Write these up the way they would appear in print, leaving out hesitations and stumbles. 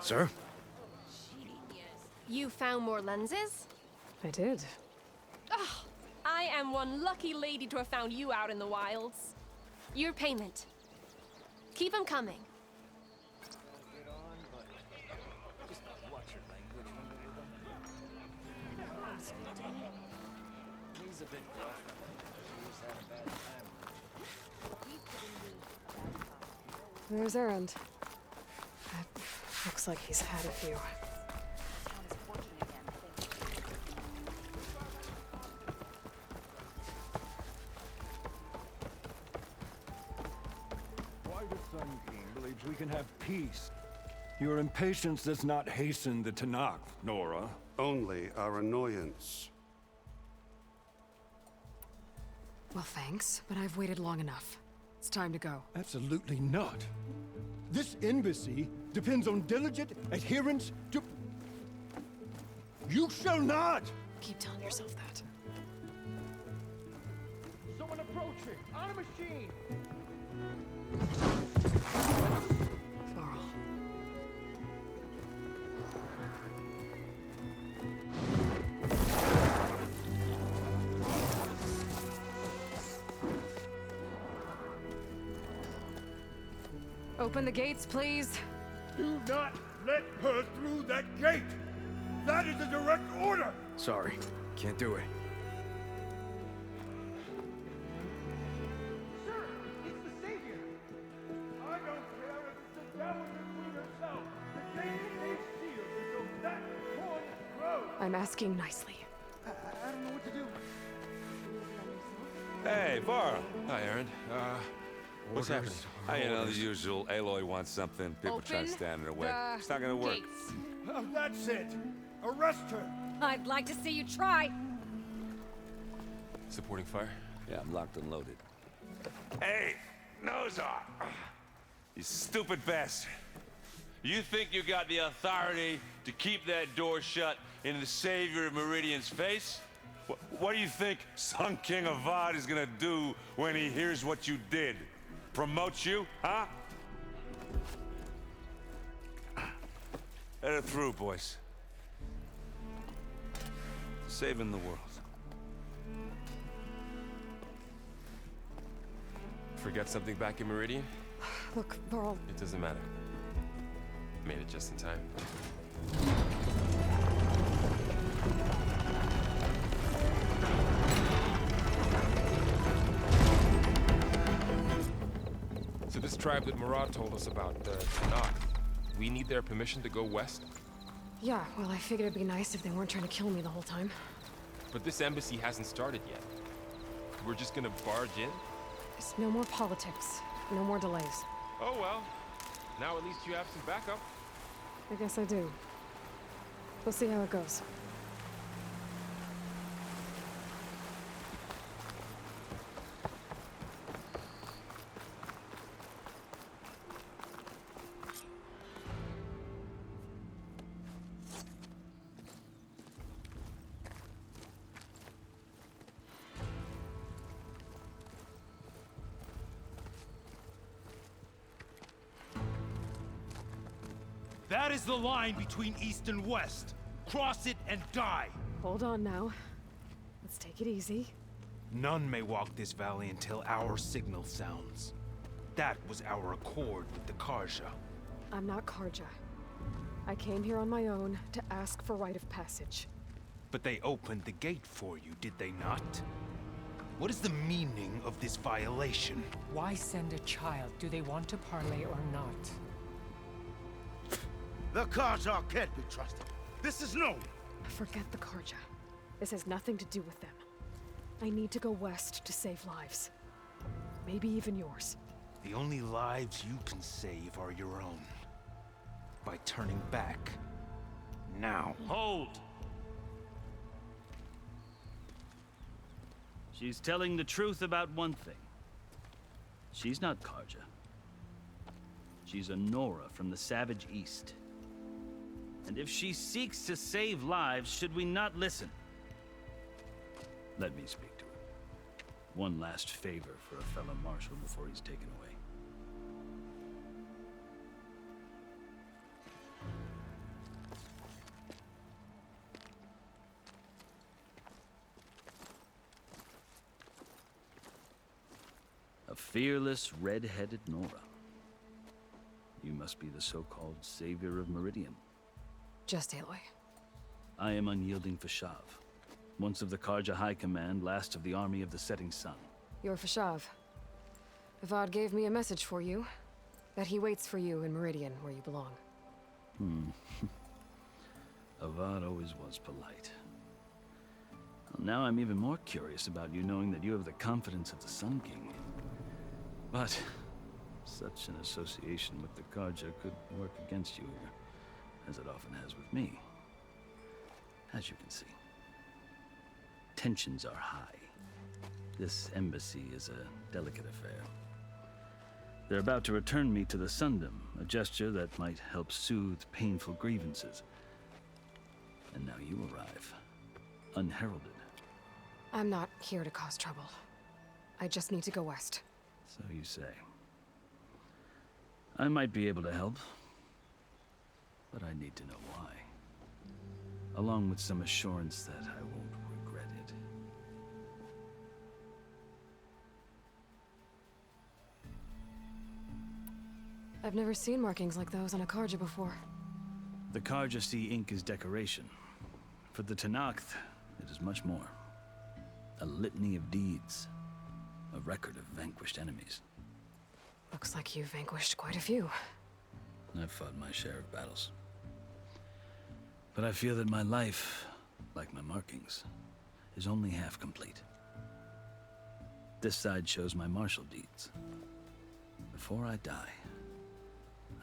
Sir? You found more lenses? I did. Oh, I am one lucky lady to have found you out in the wilds. Your payment. Keep them coming. There's Erend. Looks like he's had a few. Why the Sun King believes we can have peace. Your impatience does not hasten the Tanakh, Nora. Only our annoyance. Well, thanks, but I've waited long enough. It's time to go. Absolutely not. This embassy depends on diligent adherence to... You shall not! Keep telling yourself that. Someone approaching! On a machine! Varl. Open the gates, please. Do not let her through that gate! That is a direct order! Sorry, can't do it. Sir, it's the Savior! I don't care if it's the devil the queen herself! The gate is sealed until that point grows! I'm asking nicely. I don't know what to do. Hey, Varl. Hi, Aaron. What's happening? You know, the usual. Aloy wants something. People try to stand in her way. It's not gonna work. Gates. Oh, that's it! Arrest her! I'd like to see you try. Supporting fire? Yeah, I'm locked and loaded. Hey, Nozar! You stupid bastard. You think you got the authority to keep that door shut in the Savior of Meridian's face? What do you think Sun King Avad is gonna do when he hears what you did? Promote you, huh? Let her through, boys. Saving the world. Forget something back in Meridian? Look, Varl. It doesn't matter. Made it just in time. So this tribe that Murad told us about, the Tanakh, we need their permission to go west? Yeah, well, I figured it'd be nice if they weren't trying to kill me the whole time. But this embassy hasn't started yet. We're just gonna barge in? There's no more politics. No more delays. Oh well. Now at least you have some backup. I guess I do. We'll see how it goes. That is the line between East and West. Cross it and die. Hold on now. Let's take it easy. None may walk this valley until our signal sounds. That was our accord with the Karja. I'm not Karja. I came here on my own to ask for rite of passage. But they opened the gate for you, did they not? What is the meaning of this violation? Why send a child? Do they want to parley or not? The Karja can't be trusted. This is known. Forget the Karja. This has nothing to do with them. I need to go west to save lives. Maybe even yours. The only lives you can save are your own. By turning back. Now. Hold! She's telling the truth about one thing. She's not Karja. She's a Nora from the Savage East. And if she seeks to save lives, should we not listen? Let me speak to her. One last favor for a fellow marshal before he's taken away. A fearless, red-headed Nora. You must be the so-called savior of Meridian. Just Aloy. I am unyielding Fashav, once of the Karja High Command, last of the Army of the Setting Sun. You're Fashav. Avad gave me a message for you. That he waits for you in Meridian, where you belong. Avad always was polite. Well, now I'm even more curious about you knowing that you have the confidence of the Sun King. But such an association with the Karja could work against you here, as it often has with me. As you can see, tensions are high. This embassy is a delicate affair. They're about to return me to the Sundom, a gesture that might help soothe painful grievances. And now you arrive, unheralded. I'm not here to cause trouble. I just need to go west. So you say. I might be able to help, but I need to know why. Along with some assurance that I won't regret it. I've never seen markings like those on a Karja before. The Karja see ink as decoration. For the Tenakth, it is much more. A litany of deeds. A record of vanquished enemies. Looks like you've vanquished quite a few. I've fought my share of battles. But I feel that my life, like my markings, is only half complete. This side shows my martial deeds. Before I die,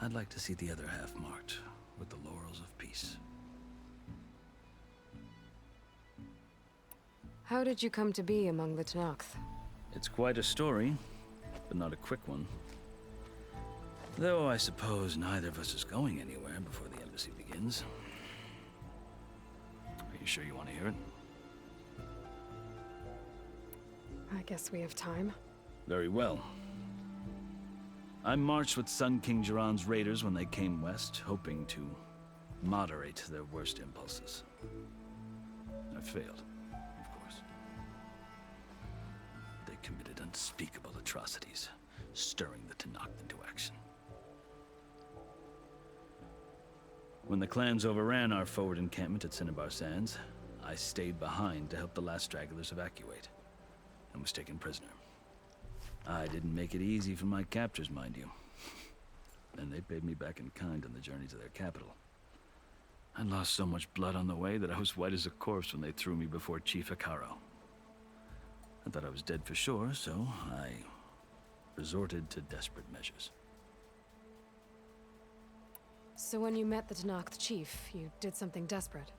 I'd like to see the other half marked with the laurels of peace. How did you come to be among the Tenakth? It's quite a story, but not a quick one. Though I suppose neither of us is going anywhere before the embassy begins. Are you sure you want to hear it? I guess we have time. Very well. I marched with Sun King Jiran's raiders when they came west, hoping to moderate their worst impulses. I failed, of course. They committed unspeakable atrocities, stirring the Tenakth into action. When the clans overran our forward encampment at Cinnabar Sands, I stayed behind to help the last stragglers evacuate, and was taken prisoner. I didn't make it easy for my captors, mind you. And they paid me back in kind on the journey to their capital. I lost so much blood on the way that I was white as a corpse when they threw me before Chief Hekarro. I thought I was dead for sure, so I resorted to desperate measures. So when you met the Tenakth chief, you did something desperate?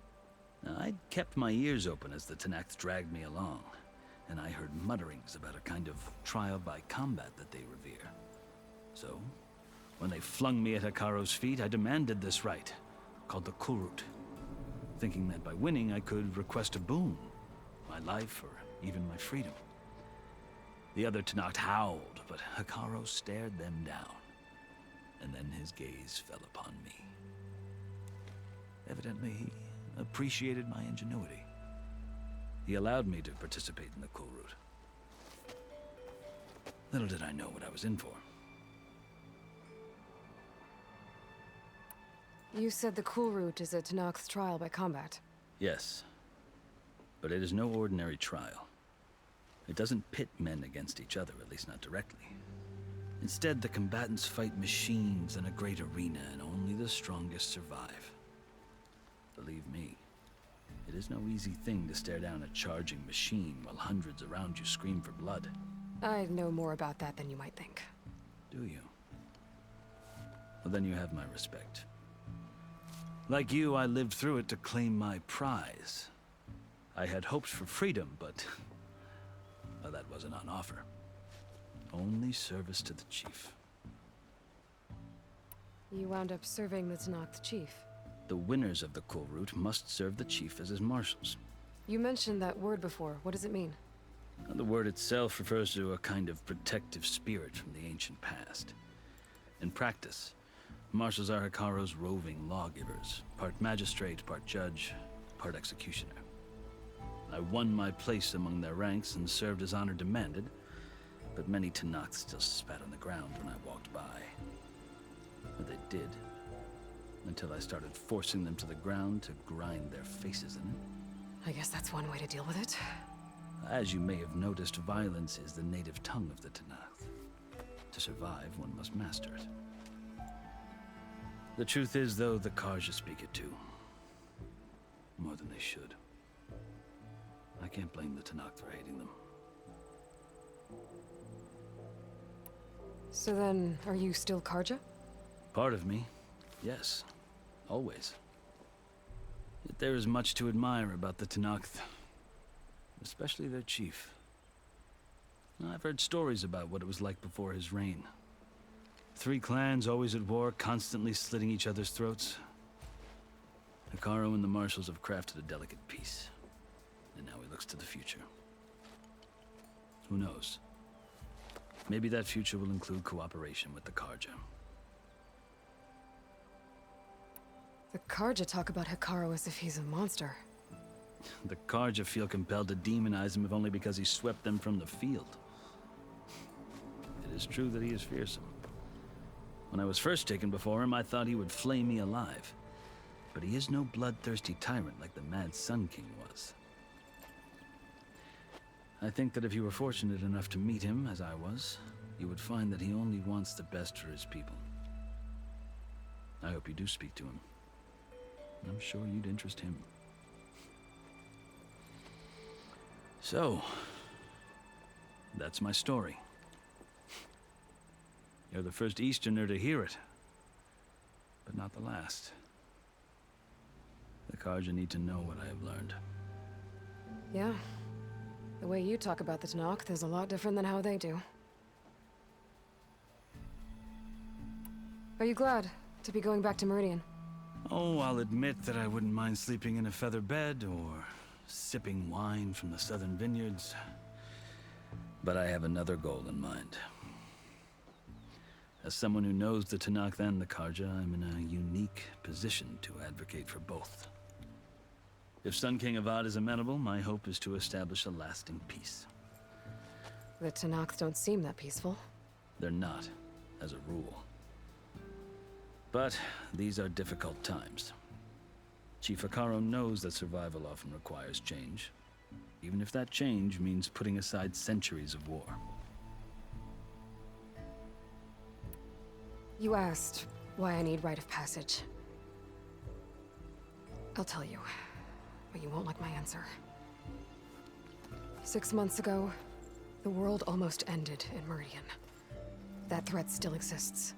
I'd kept my ears open as the Tenakth dragged me along, and I heard mutterings about a kind of trial by combat that they revere. So, when they flung me at Hekarro's feet, I demanded this right, called the Kulrut, thinking that by winning I could request a boon, my life or even my freedom. The other Tenakth howled, but Hekarro stared them down, and then his gaze fell upon me. Evidently, he appreciated my ingenuity. He allowed me to participate in the Kulrut. Little did I know what I was in for. You said the Kulrut is a Tenakth trial by combat. Yes, but it is no ordinary trial. It doesn't pit men against each other, at least not directly. Instead, the combatants fight machines in a great arena, and only the strongest survive. Believe me, it is no easy thing to stare down a charging machine while hundreds around you scream for blood. I know more about that than you might think. Do you? Well, then you have my respect. Like you, I lived through it to claim my prize. I had hoped for freedom, but well, that wasn't on offer. Only service to the chief. You wound up serving the Tenakth chief. The winners of the Kulrut must serve the chief as his marshals. You mentioned that word before. What does it mean? The word itself refers to a kind of protective spirit from the ancient past. In practice, marshals are Hikaru's roving lawgivers, part magistrate, part judge, part executioner. I won my place among their ranks and served as honor demanded, but many Tenakth still spat on the ground when I walked by. But they did, until I started forcing them to the ground to grind their faces in it. I guess that's one way to deal with it. As you may have noticed, violence is the native tongue of the Tenakth. To survive, one must master it. The truth is, though, the Carja speak it too. More than they should. I can't blame the Tenakth for hating them. So then, are you still Carja? Part of me, yes. Always. Yet there is much to admire about the Tenakth. Especially their chief. I've heard stories about what it was like before his reign. 3 clans always at war, constantly slitting each other's throats. Hikaru and the marshals have crafted a delicate peace. And now he looks to the future. Who knows? Maybe that future will include cooperation with the Carja. The Carja talk about Hikaru as if he's a monster. The Carja feel compelled to demonize him if only because he swept them from the field. It is true that he is fearsome. When I was first taken before him, I thought he would flay me alive. But he is no bloodthirsty tyrant like the Mad Sun King was. I think that if you were fortunate enough to meet him, as I was, you would find that he only wants the best for his people. I hope you do speak to him. I'm sure you'd interest him. So, that's my story. You're the first Easterner to hear it, but not the last. The Carja need to know what I have learned. Yeah. The way you talk about the Tenakth is a lot different than how they do. Are you glad to be going back to Meridian? Oh, I'll admit that I wouldn't mind sleeping in a feather bed or sipping wine from the southern vineyards. But I have another goal in mind. As someone who knows the Tenakth and the Carja, I'm in a unique position to advocate for both. If Sun King Avad is amenable, my hope is to establish a lasting peace. The Tenakth don't seem that peaceful. They're not, as a rule. But these are difficult times. Chief Hikaru knows that survival often requires change, even if that change means putting aside centuries of war. You asked why I need rite of passage. I'll tell you, but you won't like my answer. 6 months ago, the world almost ended in Meridian. That threat still exists.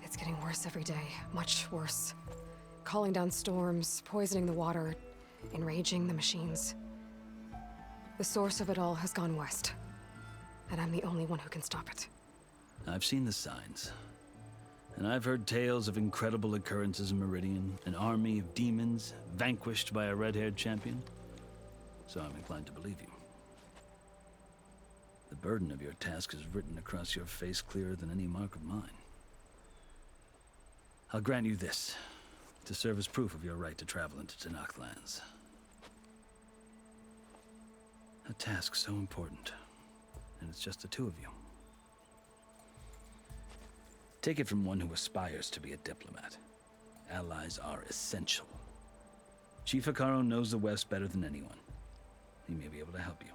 It's getting worse every day, much worse. Calling down storms, poisoning the water, enraging the machines. The source of it all has gone west, and I'm the only one who can stop it. I've seen the signs. And I've heard tales of incredible occurrences in Meridian, an army of demons vanquished by a red-haired champion. So I'm inclined to believe you. The burden of your task is written across your face clearer than any mark of mine. I'll grant you this, to serve as proof of your right to travel into Tenakth lands. A task so important, and it's just the 2 of you. Take it from one who aspires to be a diplomat. Allies are essential. Chief Hikaru knows the West better than anyone. He may be able to help you.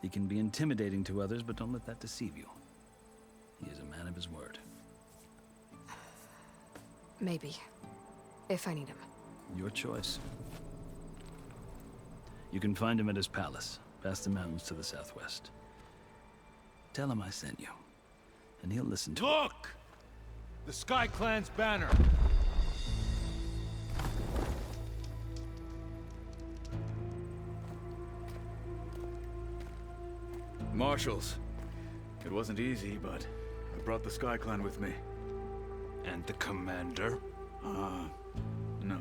He can be intimidating to others, but don't let that deceive you. He is a man of his word. Maybe. If I need him. Your choice. You can find him at his palace, past the mountains to the southwest. Tell him I sent you, and he'll listen to it. Look! The Sky Clan's banner! Marshals. It wasn't easy, but I brought the Sky Clan with me. And the commander? No.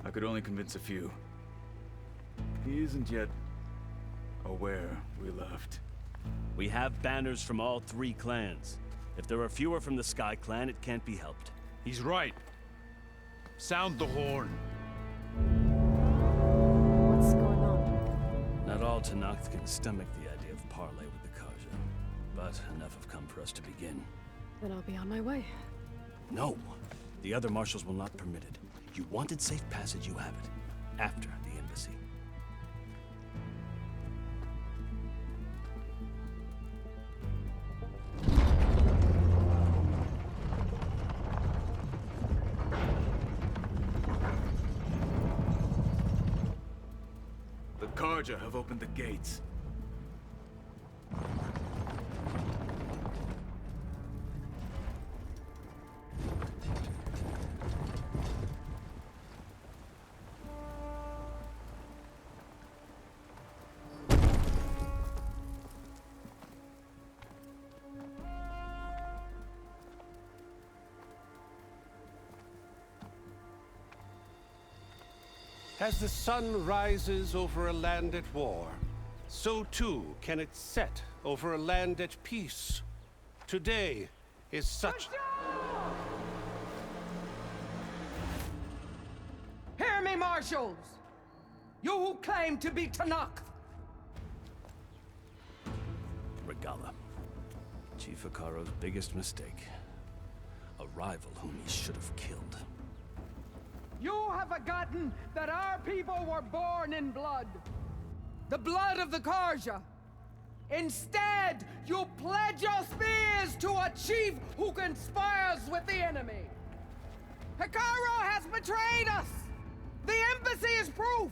I could only convince a few. He isn't yet or where we left. We have banners from all 3 clans. If there are fewer from the Sky Clan, it can't be helped. He's right. Sound the horn. What's going on? Not all Tenakth can stomach the idea of parley with the Karja, but enough have come for us to begin. Then I'll be on my way. No! The other marshals will not permit it. You wanted safe passage, you have it. After the embassy. The Karja have opened the gates. As the sun rises over a land at war, so too can it set over a land at peace. Today is such... Hear me, marshals! You who claim to be Tenakth! Regalla. Chief Hekarro's biggest mistake. A rival whom he should have killed. You have forgotten that our people were born in blood. The blood of the Karja. Instead, you pledge your spears to a chief who conspires with the enemy. Hekarro has betrayed us! The embassy is proof!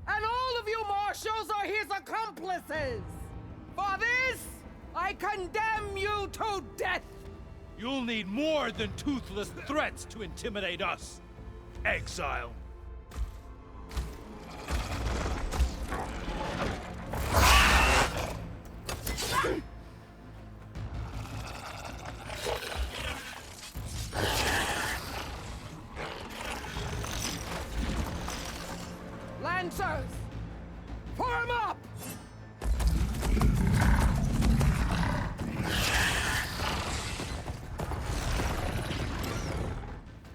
And all of you marshals are his accomplices! For this, I condemn you to death! You'll need more than toothless threats to intimidate us. Exile. Lancers! Form up!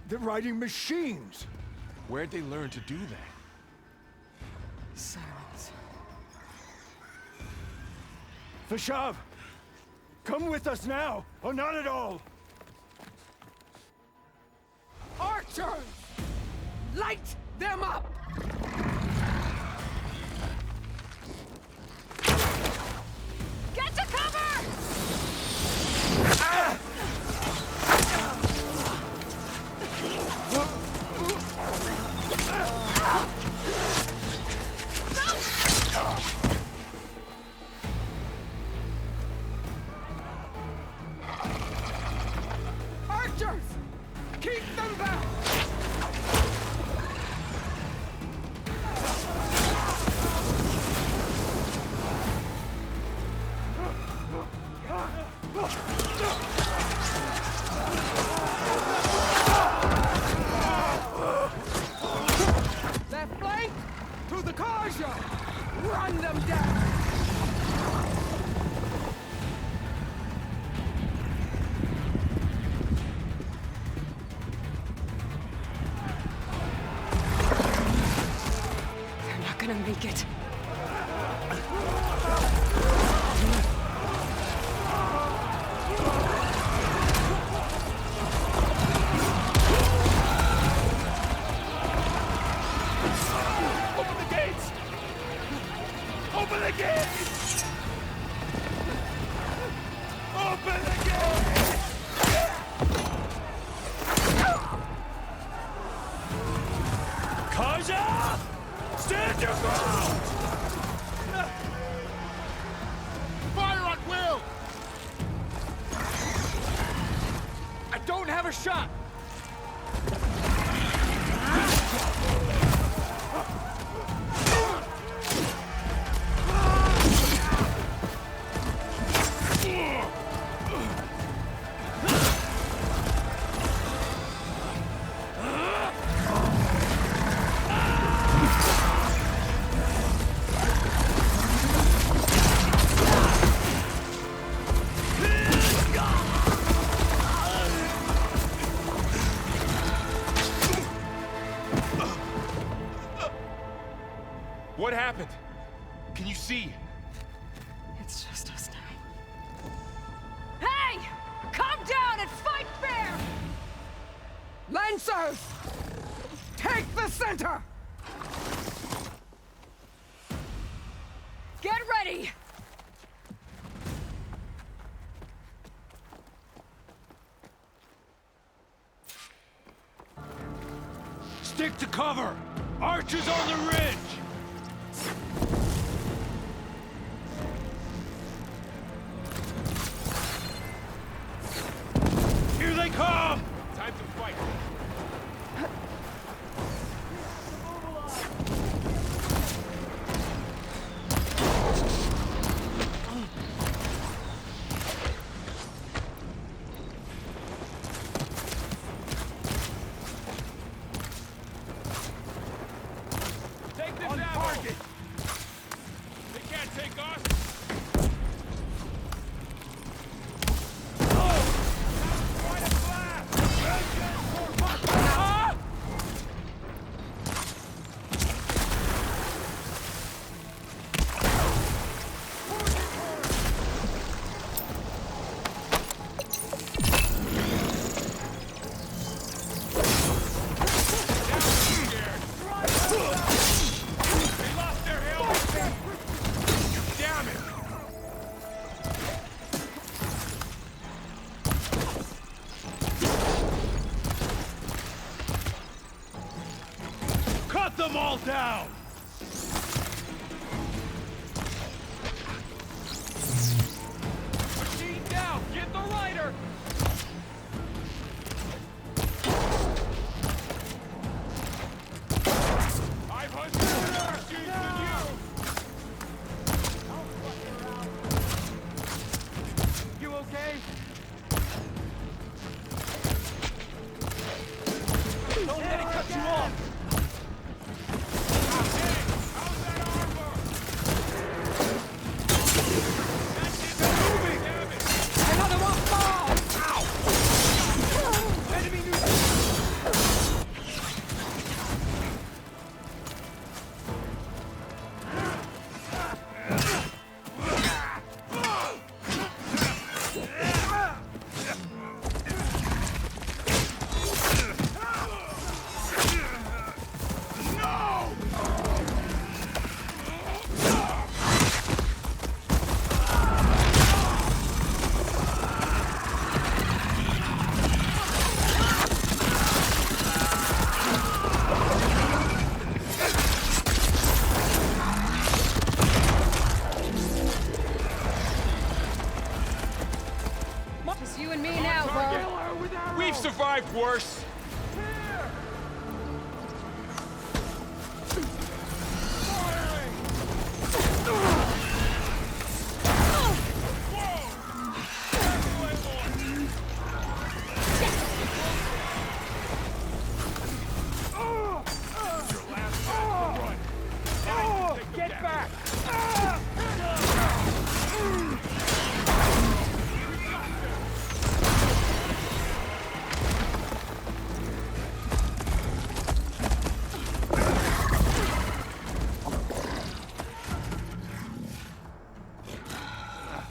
They're riding machines! Where'd they learn to do that? Silence. Vashav! Come with us now, or not at all! Archers! Light them up! Get to cover! Ah! Archers! Keep them back! Left flank! To the Karja! Run them down! They're not gonna make it. Open the gates! Open the gates! Open the gates! Karja! Stand your ground! Fire at will! I don't have a shot! What happened? Can you see? It's just us now. Hey! Come down and fight fair! Lancers! Take the center! Get ready! Stick to cover! Archers on the ridge! Here they come! Time to fight. Take this out! They can't take us! Cut them all down! Machine down! Get the rider! I've hunted more machines than you! You okay? Don't let it cut you off! Another one falls! Ow! Enemy neutral! Just you and me now, bro. We've survived worse! Get back!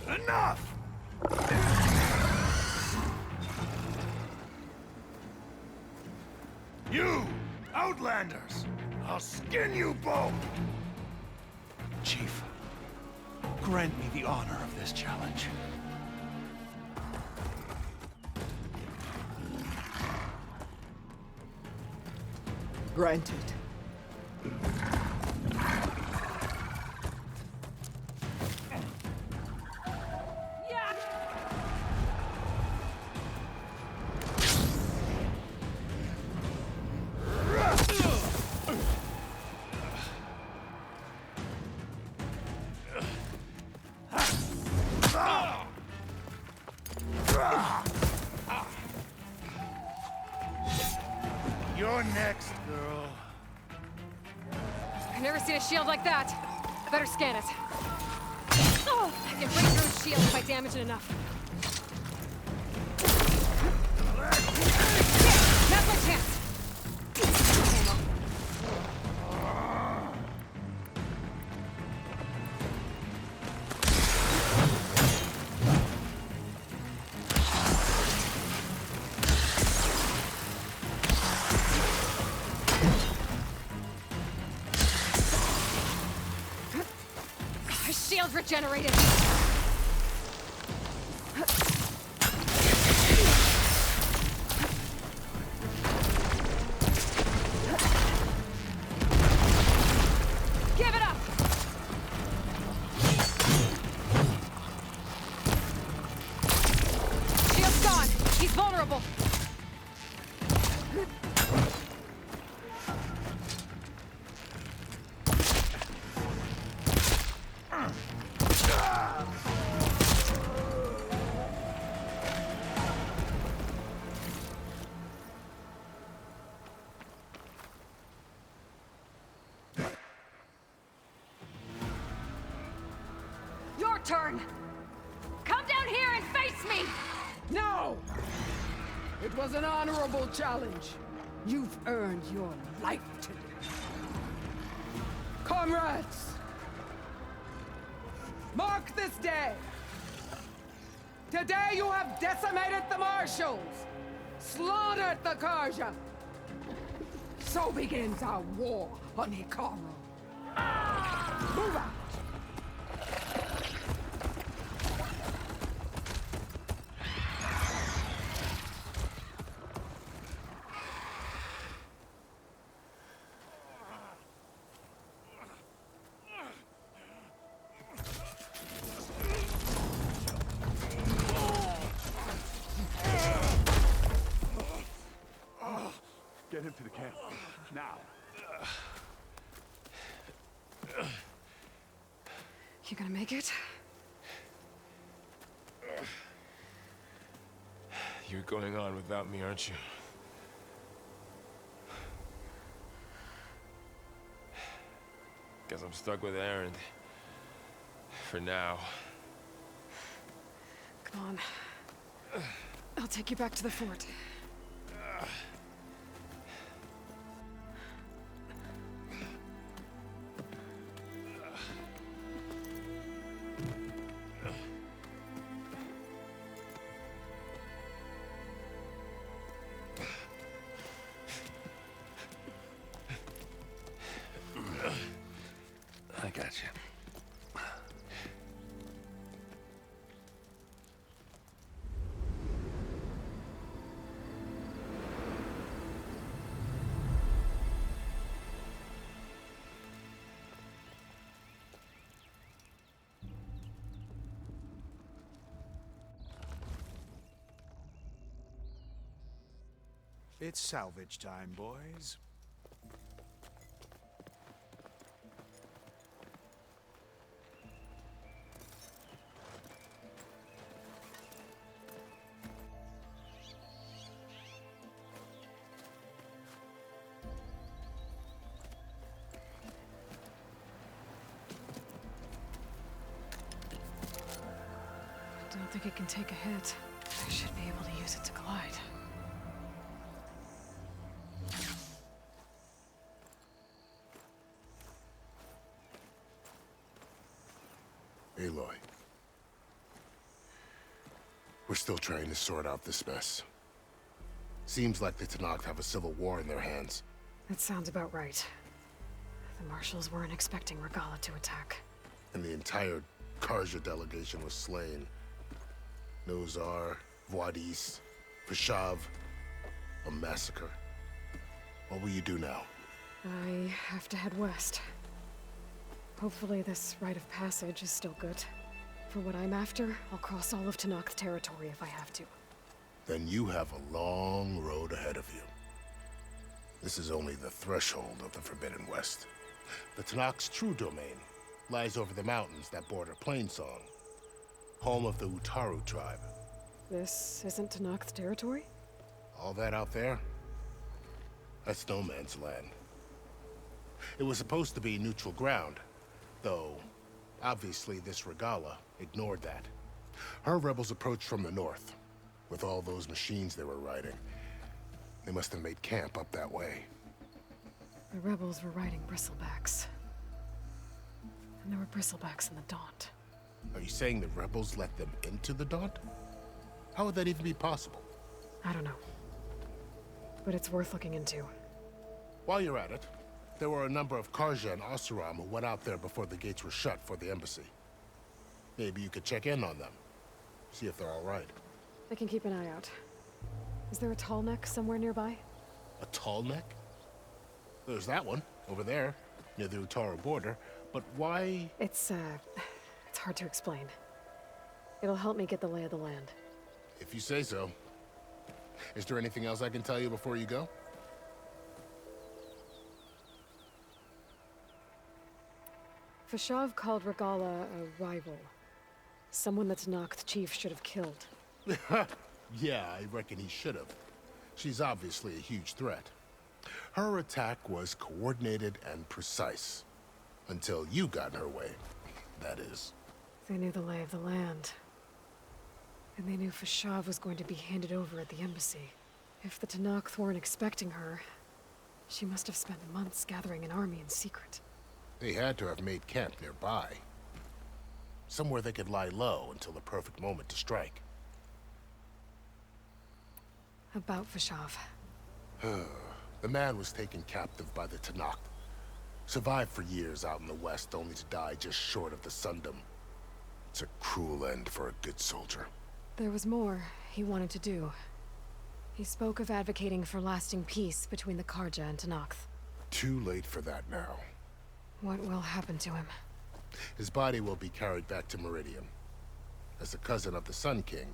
Enough! You, Outlanders! I'll skin you both! Chief, grant me the honor of this challenge. Granted. You're next, girl. I've never seen a shield like that. I better scan it. Oh, I can break through a shield if I damage it enough. Now's my chance. His shield regenerated! Give it up! Shield's gone! He's vulnerable! Your turn! Come down here and face me! No! It was an honorable challenge. You've earned your life today. Comrades! Mark this day! Today you have decimated the Marshals! Slaughtered the Karja! So begins our war on Hikaru. Move out! Get him to the camp. Now. You gonna make it? You're going on without me, aren't you? Guess I'm stuck with Aaron. For now. Come on. I'll take you back to the fort. I got you. It's salvage time, boys. I don't think it can take a hit. I should be able to use it to glide. Aloy. We're still trying to sort out this mess. Seems like the Tenakth have a civil war in their hands. That sounds about right. The Marshals weren't expecting Regalla to attack. And the entire Karja delegation was slain. Nozar, Vuadis, Fashav. A massacre. What will you do now? I have to head west. Hopefully this rite of passage is still good. For what I'm after, I'll cross all of Tenakth territory if I have to. Then you have a long road ahead of you. This is only the threshold of the Forbidden West. The Tenakth's true domain lies over the mountains that border Plainsong, home of the Utaru tribe. This isn't Tenakth territory? All that out there? That's no man's land. It was supposed to be neutral ground, though obviously this Regalla ignored that. Her rebels approached from the north, with all those machines they were riding. They must have made camp up that way. The rebels were riding bristlebacks. And there were bristlebacks in the Daunt. Are you saying the rebels let them into the Daunt? How would that even be possible? I don't know. But it's worth looking into. While you're at it, there were a number of Karja and Oseram who went out there before the gates were shut for the embassy. Maybe you could check in on them. See if they're all right. I can keep an eye out. Is there a tall neck somewhere nearby? A tall neck? There's that one, over there, near the Utaru border. But why? It's hard to explain. It'll help me get the lay of the land. If you say so. Is there anything else I can tell you before you go? Fashav called Regala a rival. Someone that's Noct the chief should have killed. Yeah, I reckon he should have. She's obviously a huge threat. Her attack was coordinated and precise. Until you got in her way, that is. They knew the lay of the land. And they knew Fashav was going to be handed over at the embassy. If the Tenakth weren't expecting her, she must have spent months gathering an army in secret. They had to have made camp nearby. Somewhere they could lie low until the perfect moment to strike. About Fashav. The man was taken captive by the Tenakth. Survived for years out in the west, only to die just short of the Sundom. It's a cruel end for a good soldier. There was more he wanted to do. He spoke of advocating for lasting peace between the Karja and Tenakth. Too late for that now. What will happen to him? His body will be carried back to Meridian. As a cousin of the Sun King,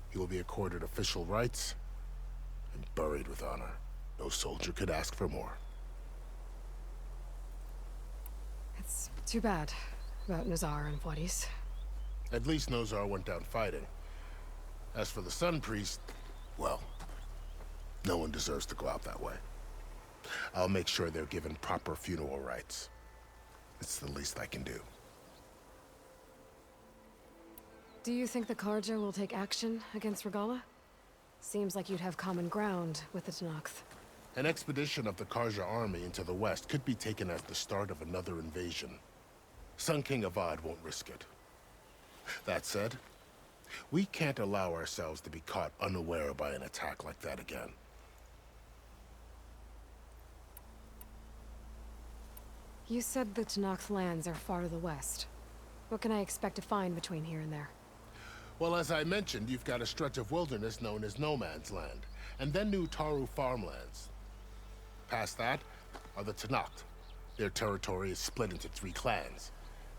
he will be accorded official rights and buried with honor. No soldier could ask for more. It's too bad about Nazar and Vladis. At least Nozar went down fighting. As for the Sun Priest, well, no one deserves to go out that way. I'll make sure they're given proper funeral rites. It's the least I can do. Do you think the Karja will take action against Regala? Seems like you'd have common ground with the Tenakth. An expedition of the Karja army into the west could be taken as the start of another invasion. Sun King Avad won't risk it. That said, we can't allow ourselves to be caught unaware by an attack like that again. You said the Tenakth lands are far to the west. What can I expect to find between here and there? Well, as I mentioned, you've got a stretch of wilderness known as No Man's Land, and then New Taru farmlands. Past that are the Tenakth. Their territory is split into 3 clans: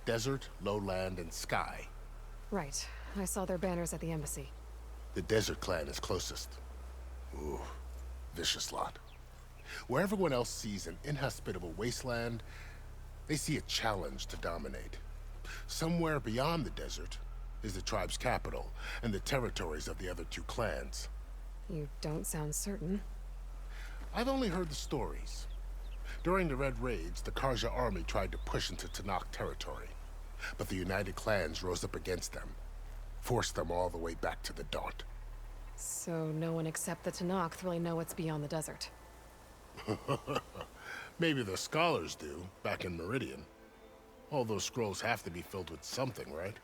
Desert, Lowland, and Sky. Right. I saw their banners at the embassy. The Desert clan is closest. Ooh, vicious lot. Where everyone else sees an inhospitable wasteland, they see a challenge to dominate. Somewhere beyond the desert is the tribe's capital and the territories of the other 2 clans. You don't sound certain. I've only heard the stories. During the Red Raids, the Karja army tried to push into Tenakth territory, but the United Clans rose up against them, forced them all the way back to the Daunt. So no one except the Tenakth really know what's beyond the desert. Maybe the scholars do, back in Meridian. All those scrolls have to be filled with something, right?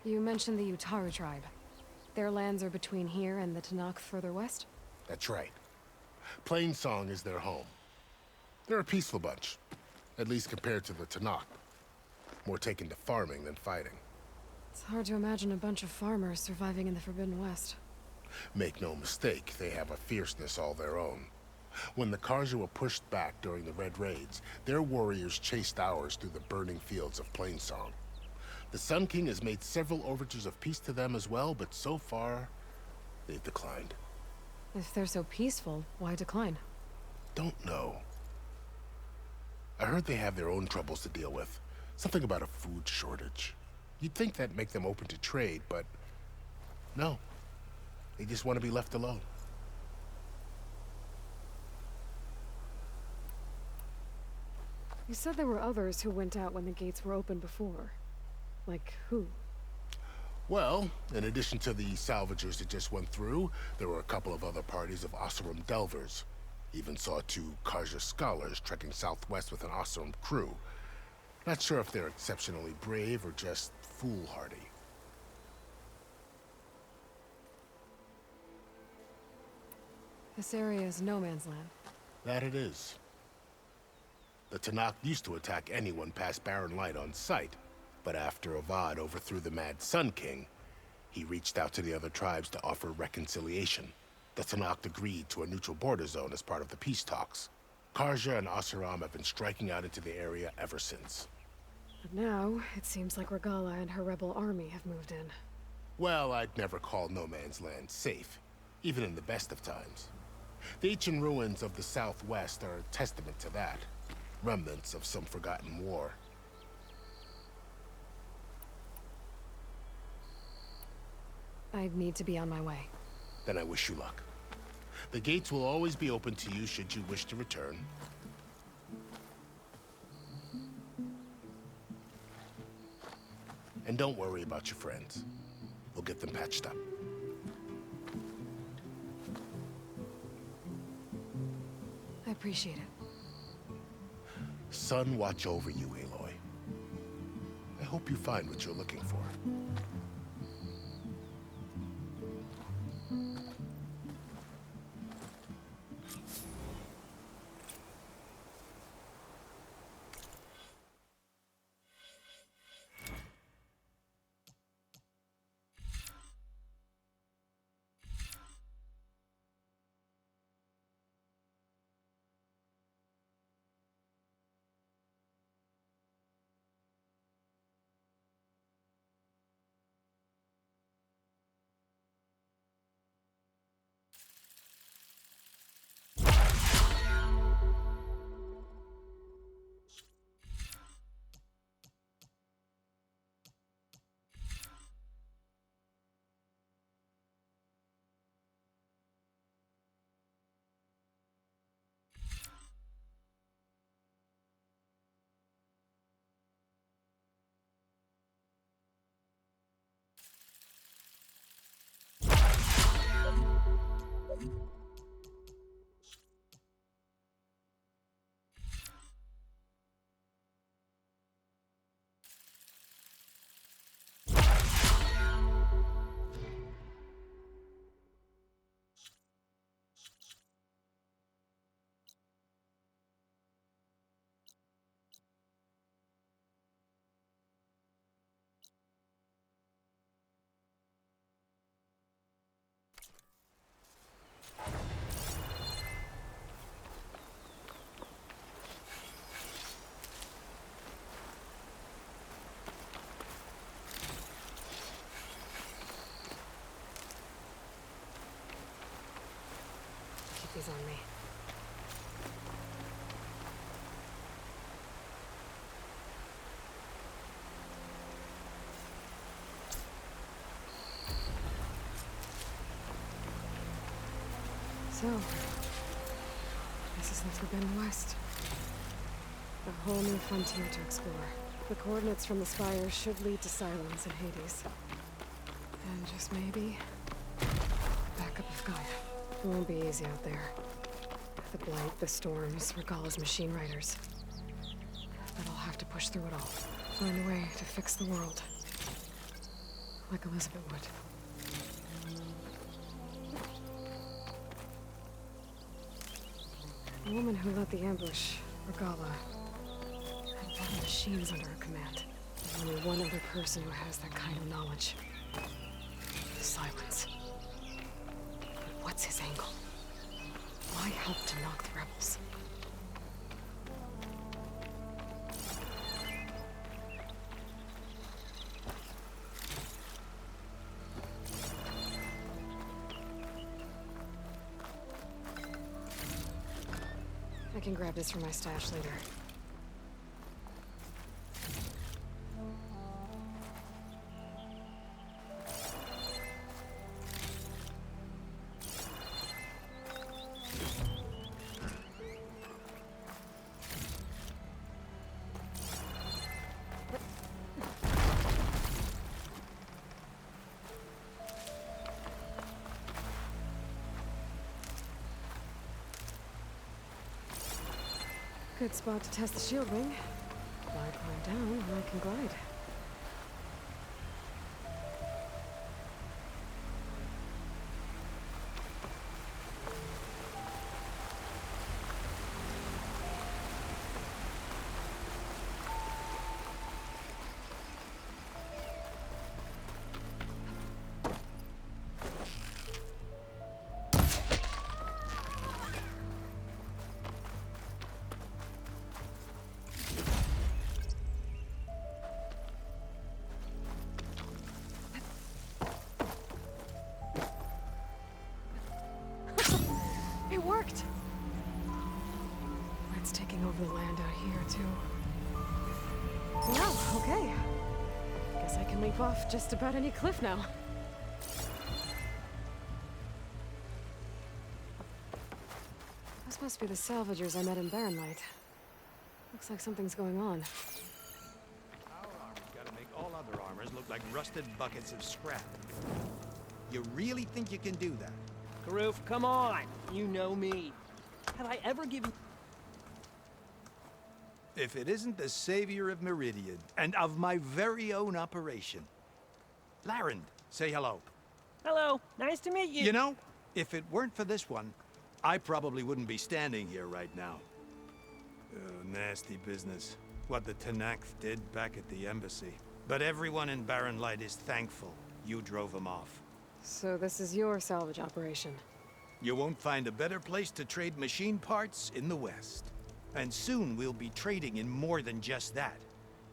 You mentioned the Utaru tribe. Their lands are between here and the Tenakth further west? That's right. Plainsong is their home. They're a peaceful bunch, at least compared to the Tenakth. More taken to farming than fighting. It's hard to imagine a bunch of farmers surviving in the Forbidden West. Make no mistake, they have a fierceness all their own. When the Karja were pushed back during the Red Raids, their warriors chased ours through the burning fields of Plainsong. The Sun King has made several overtures of peace to them as well, but so far, they've declined. If they're so peaceful, why decline? Don't know. I heard they have their own troubles to deal with. Something about a food shortage. You'd think that'd make them open to trade, but no. They just want to be left alone. You said there were others who went out when the gates were open before. Like who? Well, in addition to the salvagers that just went through, there were a couple of other parties of Oseram Delvers. Even saw 2 Karja scholars trekking southwest with an Oseram crew. Not sure if they're exceptionally brave or just foolhardy. This area is no man's land. That it is. The Tanakh used to attack anyone past Barren Light on sight, but after Avad overthrew the Mad Sun King, he reached out to the other tribes to offer reconciliation. The Tanakh agreed to a neutral border zone as part of the peace talks. Karja and Oseram have been striking out into the area ever since. But now, it seems like Regala and her rebel army have moved in. Well, I'd never call No Man's Land safe, even in the best of times. The ancient ruins of the Southwest are a testament to that. Remnants of some forgotten war. I need to be on my way. Then I wish you luck. The gates will always be open to you should you wish to return. And don't worry about your friends. We'll get them patched up. I appreciate it. Sun watch over you, Aloy. I hope you find what you're looking for. Keep these on me. So, this is the Forbidden West. A whole new frontier to explore. The coordinates from the spires should lead to Silence and Hades. And just maybe, backup of Gaia. It won't be easy out there. The Blight, the Storms, Regala's machine riders. But I'll have to push through it all. Find a way to fix the world. Like Elizabeth would. The woman who led the ambush, Regala, had 11 machines under her command. There's only one other person who has that kind of knowledge. Silence. But what's his angle? Why help to knock the rebels? I can grab this from my stash later. Good spot to test the shield ring. If I climb down, I can glide. It's taking over the land out here, too. Well, okay. Guess I can leap off just about any cliff now. Those must be the salvagers I met in Barrenlight. Looks like something's going on. Our armor's gotta make all other armors look like rusted buckets of scrap. You really think you can do that? Karuf, come on! You know me. Have I ever given... If it isn't the savior of Meridian, and of my very own operation. Larend, say hello. Hello, nice to meet you. You know, if it weren't for this one, I probably wouldn't be standing here right now. Nasty business. What the Tenakth did back at the embassy. But everyone in Barrenlight is thankful you drove them off. So this is your salvage operation? You won't find a better place to trade machine parts in the West. And soon we'll be trading in more than just that.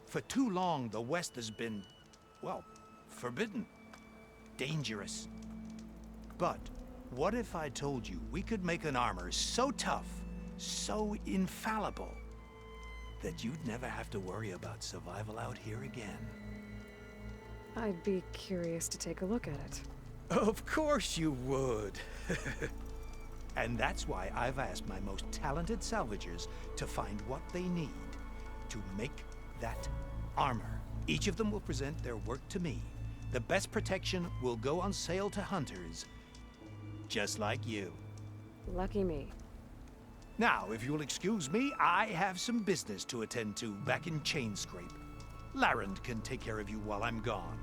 For too long, the West has been, well, forbidden. Dangerous. But what if I told you we could make an armor so tough, so infallible, that you'd never have to worry about survival out here again? I'd be curious to take a look at it. Of course you would. And that's why I've asked my most talented salvagers to find what they need to make that armor. Each of them will present their work to me. The best protection will go on sale to hunters, just like you. Lucky me. Now, if you'll excuse me, I have some business to attend to back in Chainscrape. Larend can take care of you while I'm gone.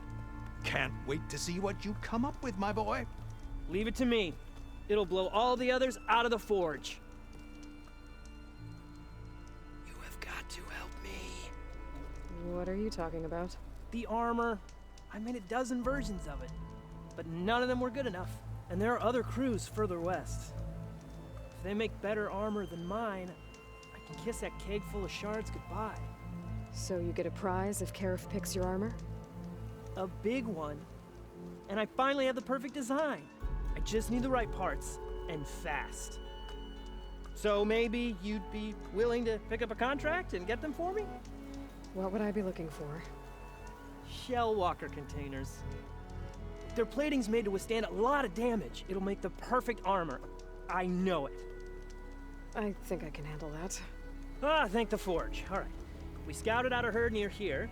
Can't wait to see what you come up with, my boy. Leave it to me. It'll blow all the others out of the forge. You have got to help me. What are you talking about? The armor. I made a dozen versions of it, but none of them were good enough. And there are other crews further west. If they make better armor than mine, I can kiss that keg full of shards goodbye. So you get a prize if Karif picks your armor? A big one. And I finally have the perfect design. I just need the right parts, and fast. So maybe you'd be willing to pick up a contract and get them for me? What would I be looking for? Shell walker containers. Their plating's made to withstand a lot of damage. It'll make the perfect armor. I know it. I think I can handle that. Ah, thank the forge. All right. We scouted out a herd near here.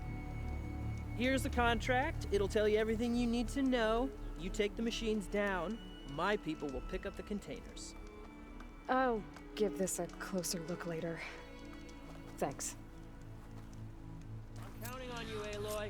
Here's the contract. It'll tell you everything you need to know. You take the machines down. My people will pick up the containers. I'll give this a closer look later. Thanks. I'm counting on you, Aloy.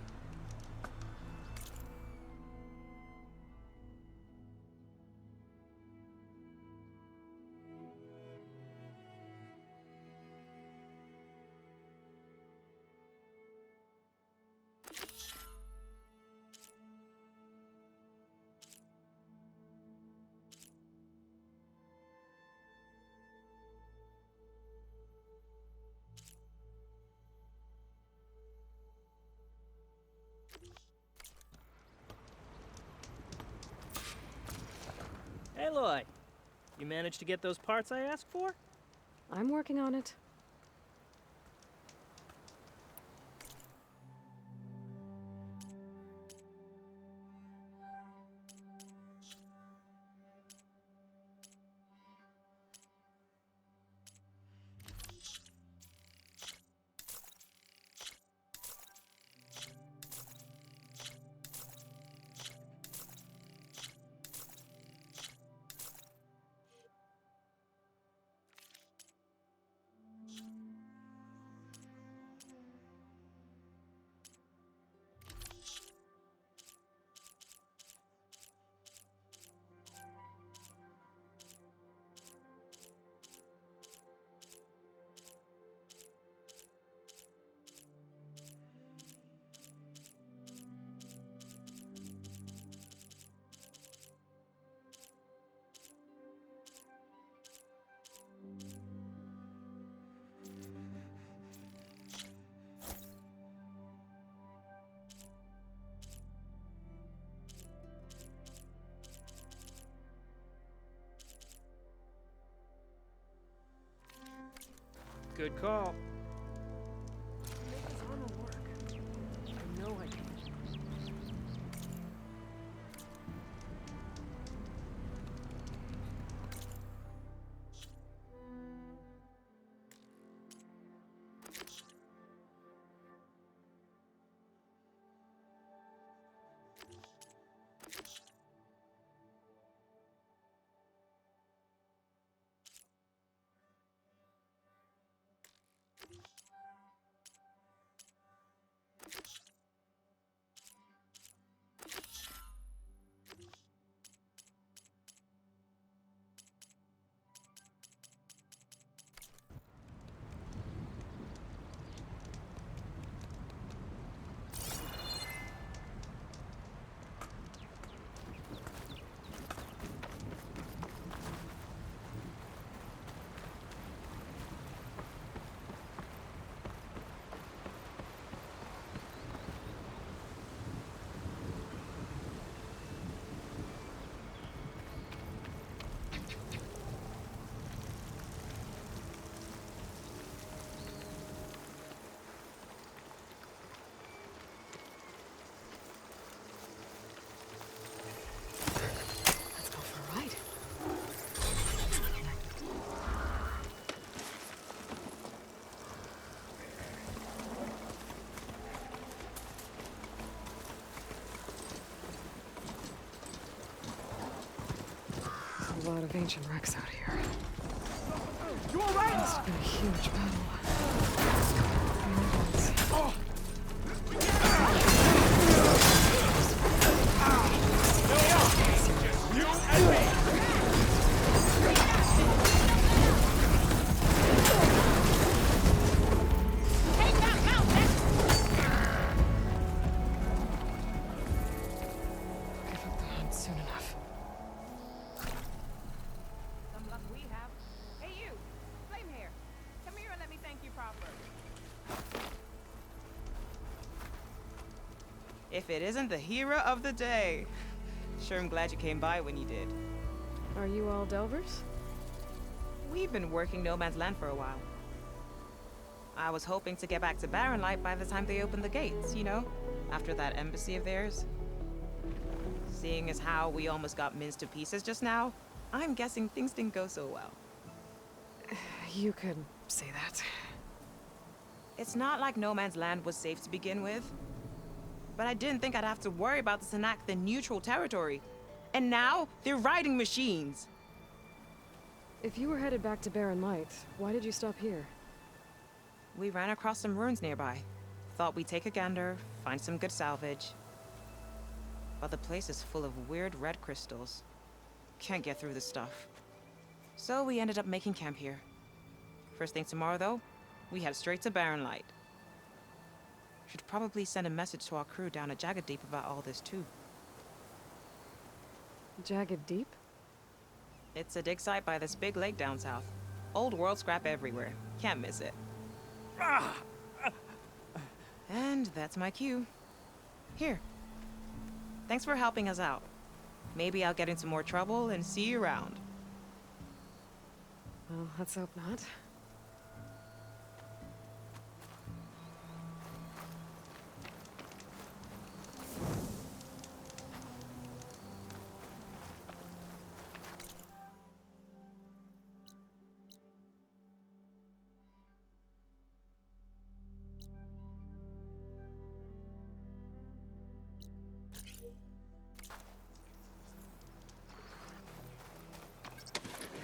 Aloy, you managed to get those parts I asked for? I'm working on it. Good call. Make this armor work. I know I can. A lot of ancient wrecks out here. You all right? Must have been a huge battle. You and me! Give up the hunt soon enough. Some luck we have. Hey you, flame hair. Come here and let me thank you proper. If it isn't the hero of the day. Sure am glad you came by when you did. Are you all Delvers? We've been working No Man's Land for a while. I was hoping to get back to Barren Light by the time they opened the gates, you know? After that embassy of theirs. Seeing as how we almost got minced to pieces just now, I'm guessing things didn't go so well. You could say that. It's not like No Man's Land was safe to begin with. But I didn't think I'd have to worry about the Sanakth in neutral territory. And now, they're riding machines. If you were headed back to Barren Light, why did you stop here? We ran across some ruins nearby. Thought we'd take a gander, find some good salvage. But the place is full of weird red crystals. Can't get through the stuff. So we ended up making camp here. First thing tomorrow, though, we head straight to Barren Light. Should probably send a message to our crew down at Jagged Deep about all this, too. Jagged Deep? It's a dig site by this big lake down south. Old world scrap everywhere. Can't miss it. And that's my cue. Here. Thanks for helping us out. Maybe I'll get into more trouble and see you around. Well, let's hope not.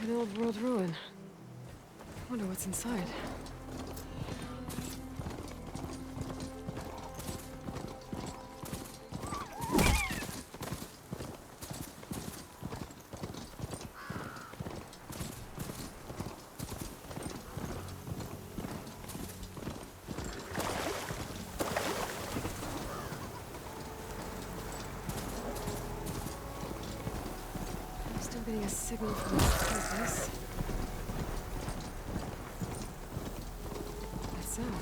An old world ruin. Wonder what's inside. Still getting a signal from this place. That sound.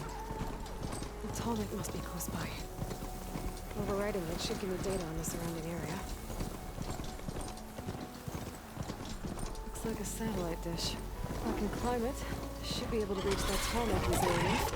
The Tallneck must be close by. Overriding it should give me data on the surrounding area. Looks like a satellite dish. If I can climb it, Should be able to reach that tarmac easily enough.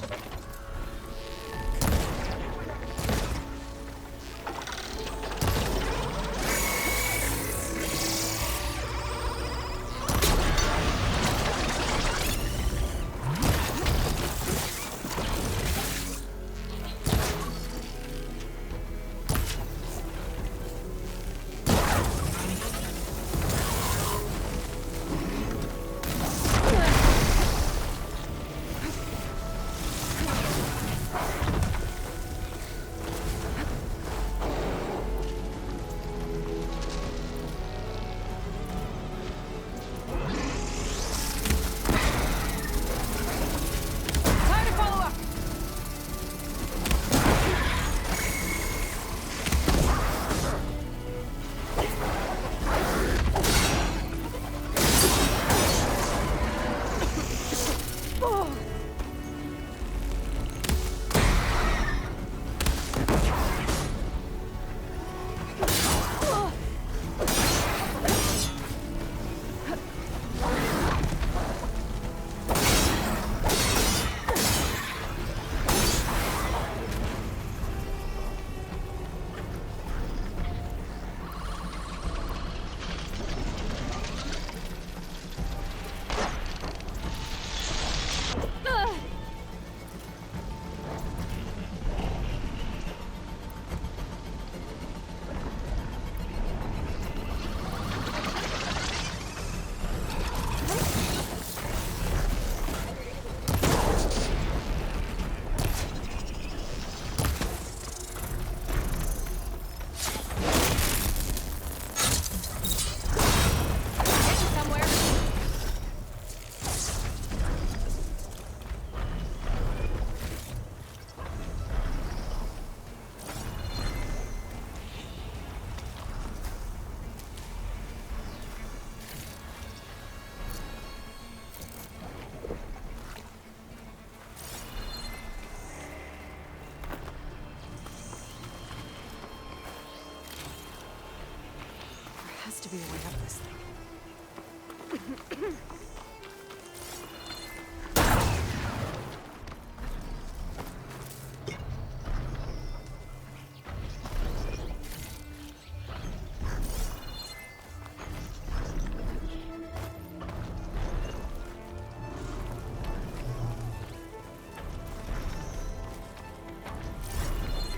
To be a way up this thing.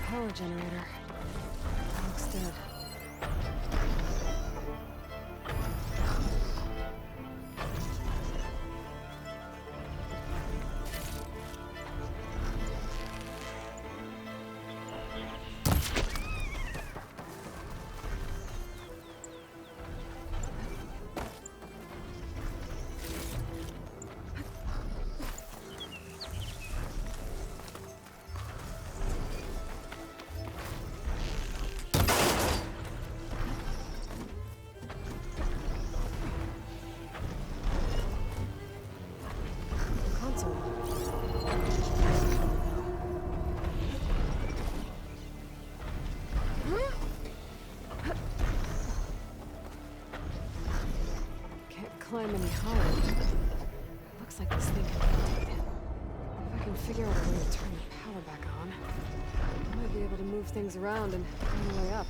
Power generator. Looks dead. Climb any higher. Looks like this thing can rotate. If I can figure out a way to turn the power back on, I might be able to move things around and find a way up.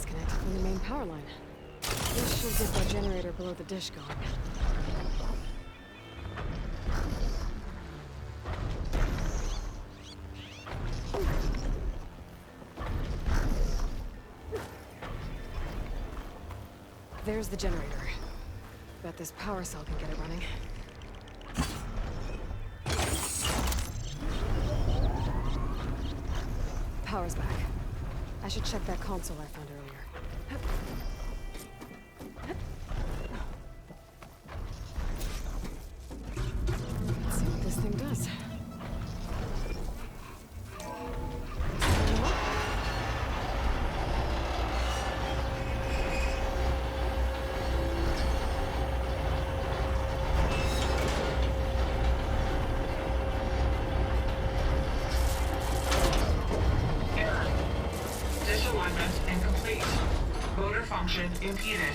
disconnected from the main power line. This should get that generator below the dish going. There's the generator. Bet this power cell can get it running. Power's back. I should check that console I found earlier. Let's see what this thing does. Disalignment incomplete. Motor function impeded.